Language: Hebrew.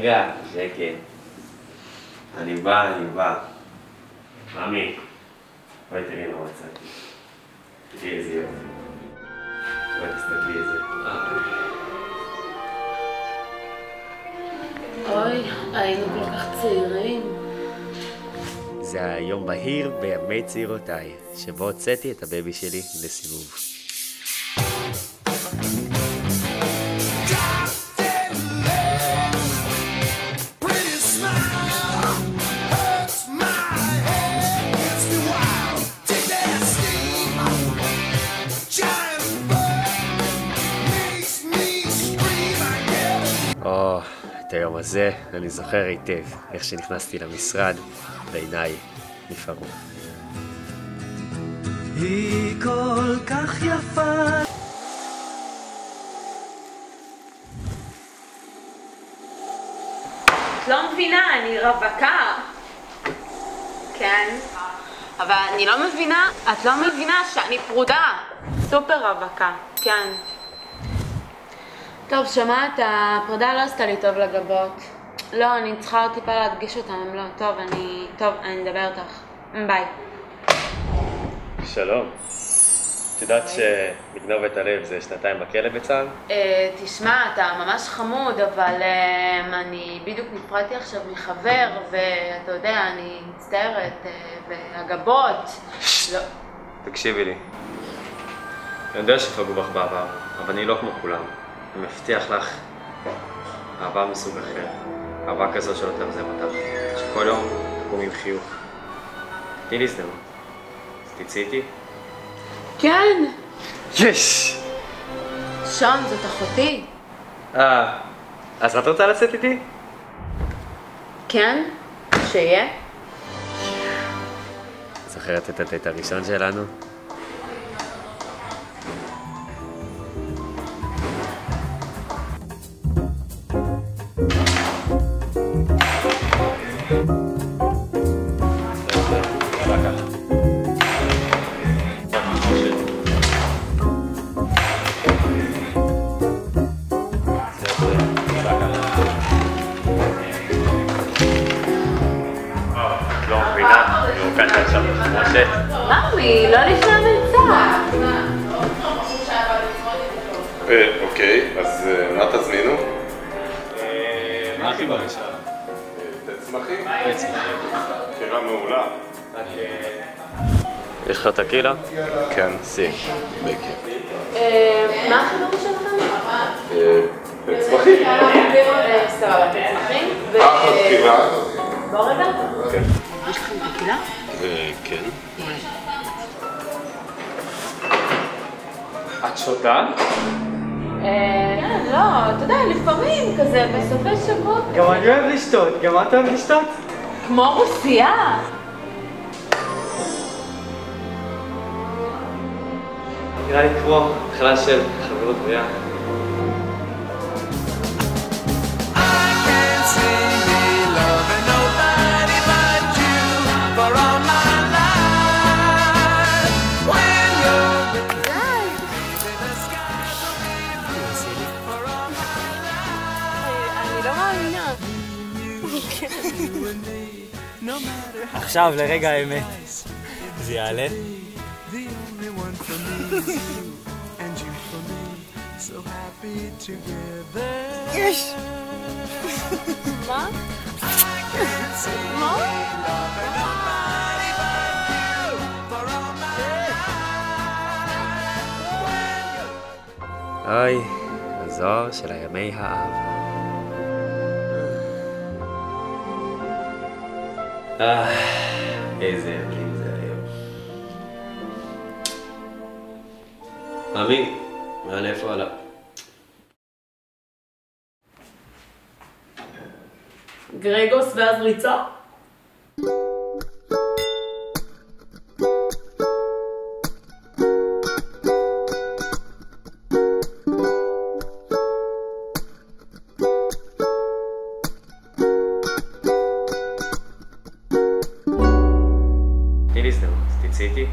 רגע, שקט. אני בא. מאמי, בואי תראי מה מצאתי. תראי איזה יופי. בואי תסתכלי איזה. אוי, היינו כל כך צעירים. זה היום בהיר בימי צעירותיי, שבו הוצאתי את הבייבי שלי לסיבוב. את היום הזה אני זוכר היטב איך שנכנסתי למשרד ועיניי נפערו. היא כל כך יפה. את לא מבינה, אני רווקה. כן. אבל אני לא מבינה, את לא מבינה שאני פרודה. סופר רווקה, כן. טוב, שמעת, הפרידה לא עשתה לי טוב לגבות. לא, אני צריכה עוד טיפה להדגיש אותם, הם לא. טוב, אני אדבר איתך. ביי. שלום. את יודעת שמגנוב את הלב זה 2 בכלא בצה"ל? תשמע, אתה ממש חמוד, אבל אני בדיוק נפרדתי עכשיו מחבר, ואתה יודע, אני מצטערת, והגבות. לא. תקשיבי לי. אני יודע שפגעו בך בעבר, אבל אני לא כמו כולם. אני מבטיח לך אהבה מסוג אחר, אהבה כזאת שלא תאכזב אותך, שכל יום תקום עם חיוך. תני לי הזדמנות, אז תצאי איתי? כן! יש! שון, זאת אחותי. אז את רוצה לצאת איתי? כן? שיהיה? זוכרת את הדייט הראשון שלנו? ממי, לא לפני המלצה. אוקיי, אז מה תזמינו? מה הכי בראשה? תצמחי? בחירה מעולה. יש לך טקילה? כן. סי. בכיף. מה החיבור שלכם? תצמחי. סבבה, תצמחים. אחלה בחירה. בוא רגע. כן. יש לכם טקילה? כן. את שותה? כן, לא, אתה יודע, לפעמים כזה, בסופי שבוע. גם אני אוהב לשתות, גם את אוהב לשתות? כמו רוסייה. נראה לי כמו התחלה של חברות בריאה. עכשיו לרגע האמת. זה יעלה? יש! מה? מה? אוי, הזוהר של הימי האהבה. איזה ימים זה היום. מאמי, מעלה איפה עלה? גרגוס ואז ריצה? תני לי הזדמנות, תצאי איתי.